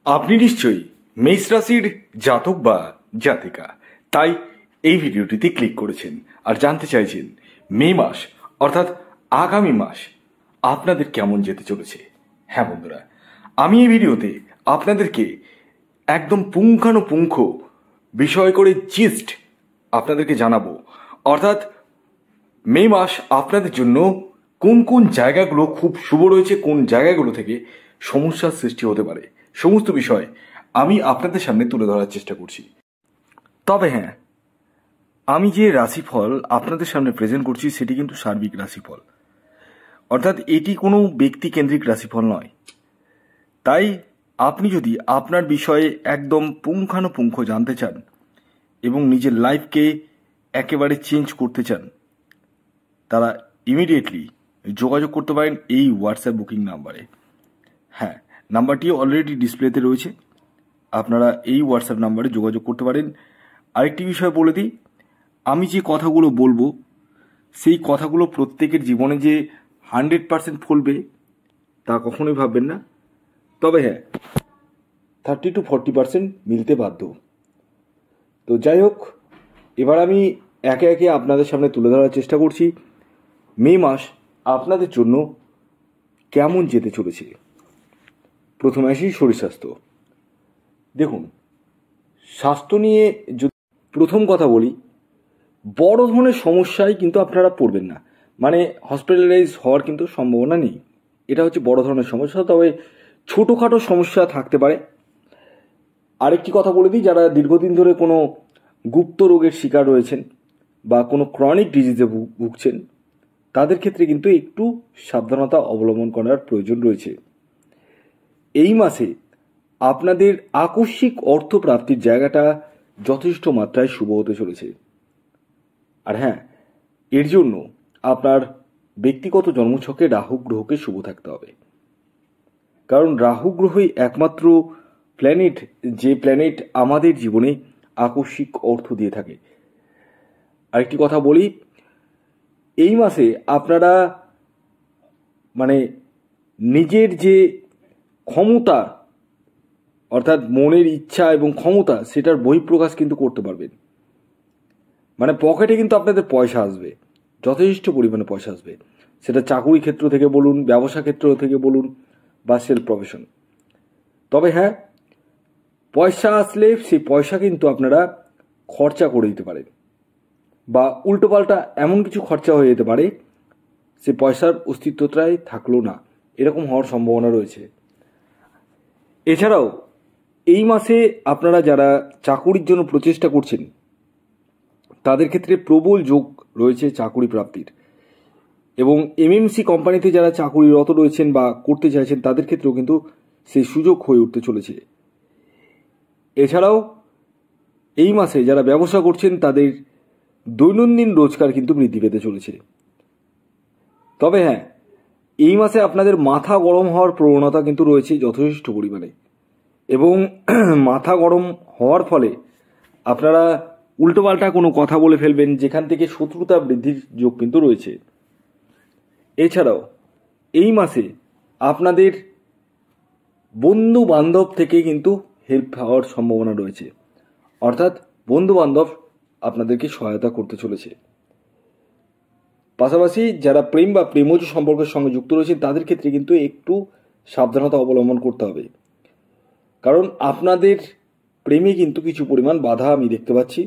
আপনি নিশ্চয়ই মেষ রাশির জাতক বা জাতিকা, তাই এই ভিডিওটিতে ক্লিক করেছেন আর জানতে চাইছেন মে মাস অর্থাৎ আগামী মাস আপনাদের কেমন যেতে চলেছে। হ্যাঁ বন্ধুরা, আমি এই ভিডিওতে আপনাদেরকে একদম পুঙ্খানুপুঙ্খ বিষয় করে জিস্ট আপনাদেরকে জানাবো, অর্থাৎ মে মাস আপনাদের জন্য কোন কোন জায়গাগুলো খুব শুভ রয়েছে, কোন জায়গাগুলো থেকে সমস্যার সৃষ্টি হতে পারে, সমস্ত বিষয় আমি আপনাদের সামনে তুলে ধরার চেষ্টা করছি। তবে হ্যাঁ, আমি যে রাশিফল আপনাদের সামনে প্রেজেন্ট করছি সেটি কিন্তু সার্বিক রাশিফল, অর্থাৎ এটি কোনো ব্যক্তিকেন্দ্রিক রাশিফল নয়। তাই আপনি যদি আপনার বিষয়ে একদম পুঙ্খানুপুঙ্খ জানতে চান এবং নিজের লাইফকে একেবারে চেঞ্জ করতে চান, তারা ইমিডিয়েটলি যোগাযোগ করতে পারেন এই হোয়াটসঅ্যাপ বুকিং নাম্বারে। হ্যাঁ, নাম্বারটি অলরেডি ডিসপ্লেতে রয়েছে, আপনারা এই হোয়াটসঅ্যাপ নাম্বারে যোগাযোগ করতে পারেন। আরেকটি বিষয় বলে দিই, আমি যে কথাগুলো বলবো সেই কথাগুলো প্রত্যেকের জীবনে যে 100% ফলবে তা কখনোই ভাববেন না। তবে হ্যাঁ, 30 to 40% মিলতে বাধ্য। তো যাই হোক, এবার আমি একে একে আপনাদের সামনে তুলে ধরার চেষ্টা করছি মে মাস আপনাদের জন্য কেমন যেতে চলেছে। প্রথমে আসি শরীর স্বাস্থ্য। দেখুন, স্বাস্থ্য নিয়ে যদি প্রথম কথা বলি, বড় ধরনের সমস্যায় কিন্তু আপনারা পড়বেন না, মানে হসপিটালাইজ হওয়ার কিন্তু সম্ভাবনা নেই। এটা হচ্ছে বড় ধরনের সমস্যা, তবে ছোটোখাটো সমস্যা থাকতে পারে। আরেকটি কথা বলে দিই, যারা দীর্ঘদিন ধরে কোনো গুপ্ত রোগের শিকার রয়েছেন বা কোনো ক্রনিক ডিজিজে ভুগছেন, তাদের ক্ষেত্রে কিন্তু একটু সাবধানতা অবলম্বন করার প্রয়োজন রয়েছে। এই মাসে আপনাদের আকস্মিক অর্থপ্রাপ্তির জায়গাটা যথেষ্ট মাত্রায় শুভ হতে চলেছে। আর হ্যাঁ, এর জন্য আপনার ব্যক্তিগত জন্মছকে রাহু গ্রহকে শুভ থাকতে হবে, কারণ রাহু গ্রহই একমাত্র প্ল্যানেট যে প্ল্যানেট আমাদের জীবনে আকস্মিক অর্থ দিয়ে থাকে। আরেকটি কথা বলি, এই মাসে আপনারা মানে নিজের যে ক্ষমতা, অর্থাৎ মনের ইচ্ছা এবং ক্ষমতা, সেটার বহিঃপ্রকাশ কিন্তু করতে পারবেন। মানে পকেটে কিন্তু আপনাদের পয়সা আসবে, যথেষ্ট পরিমাণে পয়সা আসবে, সেটা চাকুরি ক্ষেত্র থেকে বলুন, ব্যবসা ক্ষেত্র থেকে বলুন বা সেলফ প্রফেশন। তবে হ্যাঁ, পয়সা আসলে সেই পয়সা কিন্তু আপনারা খরচা করে দিতে পারেন, বা উল্টোপাল্টা এমন কিছু খরচা হয়ে যেতে পারে সে পয়সার অস্তিত্বটাই থাকলো না, এরকম হওয়ার সম্ভাবনা রয়েছে। এছাড়াও এই মাসে আপনারা যারা চাকুরির জন্য প্রচেষ্টা করছেন তাদের ক্ষেত্রে প্রবল যোগ রয়েছে চাকুরি প্রাপ্তির, এবং এমএনসি কোম্পানিতে যারা চাকুরিরত রয়েছেন বা করতে চাইছেন তাদের ক্ষেত্রেও কিন্তু সেই সুযোগ হয়ে উঠতে চলেছে। এছাড়াও এই মাসে যারা ব্যবসা করছেন তাদের দৈনন্দিন রোজগার কিন্তু বৃদ্ধি পেতে চলেছে। তবে হ্যাঁ, এই মাসে আপনাদের মাথা গরম হওয়ার প্রবণতা কিন্তু রয়েছে যথেষ্ট পরিমাণে, এবং মাথা গরম হওয়ার ফলে আপনারা উল্টোপাল্টা কোনো কথা বলে ফেলবেন, যেখান থেকে শত্রুতা বৃদ্ধির যোগ কিন্তু রয়েছে। এছাড়াও এই মাসে আপনাদের বন্ধু বান্ধব থেকে কিন্তু হেল্প পাওয়ার সম্ভাবনা রয়েছে, অর্থাৎ বন্ধু বান্ধব আপনাদেরকে সহায়তা করতে চলেছে। পাশাপাশি যারা প্রেম বা প্রেমজ সম্পর্কের সঙ্গে যুক্ত রয়েছে তাদের ক্ষেত্রে কিন্তু একটু সাবধানতা অবলম্বন করতে হবে, কারণ আপনাদের প্রেমে কিন্তু কিছু পরিমাণ বাধা আমি দেখতে পাচ্ছি।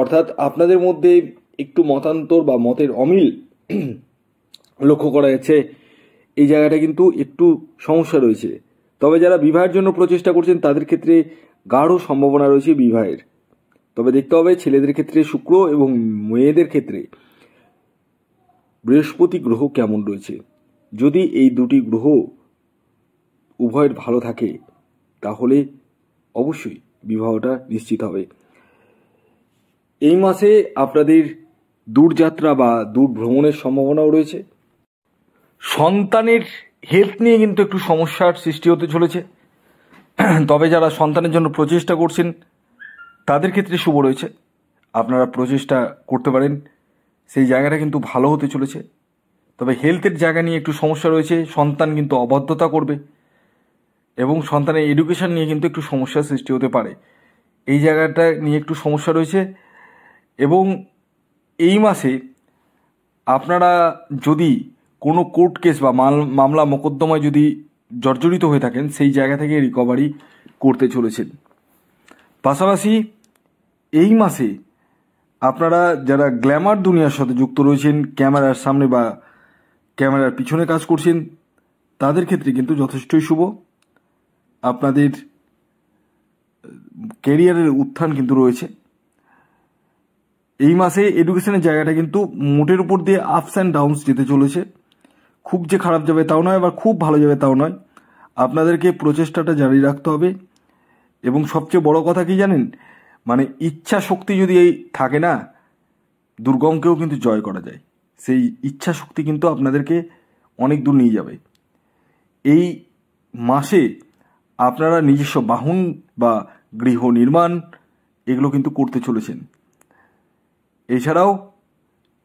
অর্থাৎ আপনাদের মধ্যে একটু মতান্তর বা মতের অমিল লক্ষ্য করা যাচ্ছে, এই জায়গাটা কিন্তু একটু সমস্যা রয়েছে। তবে যারা বিবাহের জন্য প্রচেষ্টা করছেন তাদের ক্ষেত্রে গাঢ় সম্ভাবনা রয়েছে বিবাহের। তবে দেখতে হবে ছেলেদের ক্ষেত্রে শুক্র এবং মেয়েদের ক্ষেত্রে বৃহস্পতি গ্রহ কেমন রয়েছে। যদি এই দুটি গ্রহ উভয়ের ভালো থাকে তাহলে অবশ্যই বিবাহটা নিশ্চিত হবে। এই মাসে আপনাদের দূরযাত্রা বা দূর ভ্রমণের সম্ভাবনাও রয়েছে। সন্তানের হেলথ নিয়ে কিন্তু একটু সমস্যার সৃষ্টি হতে চলেছে, তবে যারা সন্তানের জন্য প্রচেষ্টা করছেন তাদের ক্ষেত্রে শুভ রয়েছে, আপনারা প্রচেষ্টা করতে পারেন, সেই জায়গাটা কিন্তু ভালো হতে চলেছে। তবে হেলথের জায়গা নিয়ে একটু সমস্যা রয়েছে, সন্তান কিন্তু অবাধ্যতা করবে এবং সন্তানের এডুকেশন নিয়ে কিন্তু একটু সমস্যার সৃষ্টি হতে পারে। এই জায়গাটা নিয়ে একটু সমস্যা রয়েছে। এবং এই মাসে আপনারা যদি কোনো কোর্ট কেস বা মামলা মোকদ্দমায় যদি জর্জরিত হয়ে থাকেন, সেই জায়গা থেকে রিকভারি করতে চলেছেন। পাশাপাশি এই মাসে আপনারা যারা গ্ল্যামার দুনিয়ার সাথে যুক্ত রয়েছেন, ক্যামেরার সামনে বা ক্যামেরার পিছনে কাজ করছেন, তাদের ক্ষেত্রে কিন্তু যথেষ্টই শুভ। আপনাদের ক্যারিয়ারের উত্থান কিন্তু রয়েছে। এই মাসে এডুকেশনের জায়গাটা কিন্তু মোটের উপর দিয়ে আপস অ্যান্ড ডাউনস যেতে চলেছে। খুব যে খারাপ যাবে তাও নয়, আবার খুব ভালো যাবে তাও নয়। আপনাদেরকে প্রচেষ্টাটা জারি রাখতে হবে। এবং সবচেয়ে বড় কথা কি জানেন, মানে ইচ্ছা শক্তি যদি এই থাকে না, দুর্গমকেও কিন্তু জয় করা যায়। সেই ইচ্ছা শক্তি কিন্তু আপনাদেরকে অনেক দূর নিয়ে যাবে। এই মাসে আপনারা নিজস্ব বাহন বা গৃহ নির্মাণ এগুলো কিন্তু করতে চলেছেন। এছাড়াও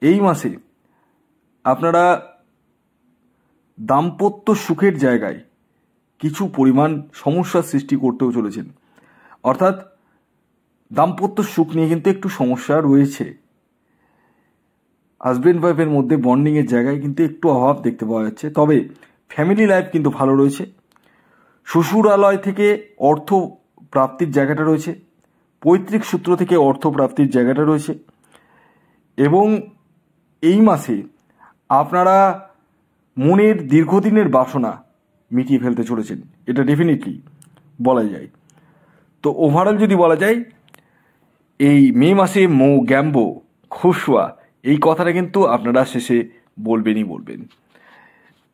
এই মাসে আপনারা দাম্পত্য সুখের জায়গায় কিছু পরিমাণ সমস্যার সৃষ্টি করতেও চলেছেন। অর্থাৎ দাম্পত্য সুখ নিয়ে কিন্তু একটু সমস্যা রয়েছে। হাজব্যান্ড ওয়াইফের মধ্যে বন্ডিংয়ের জায়গায় কিন্তু একটু অভাব দেখতে পাওয়া যাচ্ছে। তবে ফ্যামিলি লাইফ কিন্তু ভালো রয়েছে। শ্বশুরালয় থেকে অর্থ প্রাপ্তির জায়গাটা রয়েছে, পৈতৃক সূত্র থেকে অর্থ প্রাপ্তির জায়গাটা রয়েছে। এবং এই মাসে আপনারা মনের দীর্ঘদিনের বাসনা মিটিয়ে ফেলতে চলেছেন, এটা ডেফিনেটলি বলা যায়। তো ওভারঅল যদি বলা যায়, এই মে মাসে মো গ্যাম্বো খুশওয়া এই কথাটা কিন্তু আপনারা শেষে বলবেনই বলবেন।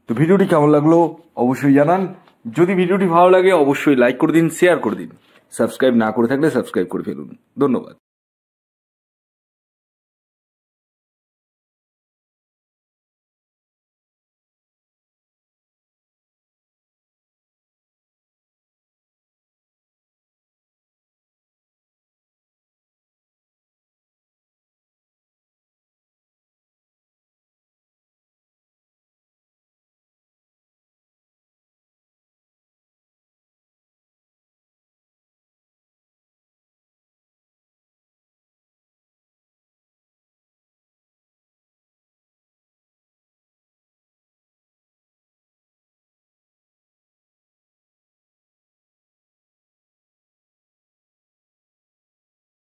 তো ভিডিওটি কেমন লাগলো অবশ্যই জানান। যদি ভিডিওটি ভালো লাগে অবশ্যই লাইক করে দিন, শেয়ার করে দিন। সাবস্ক্রাইব না করে থাকলে সাবস্ক্রাইব করে ফেলুন। ধন্যবাদ।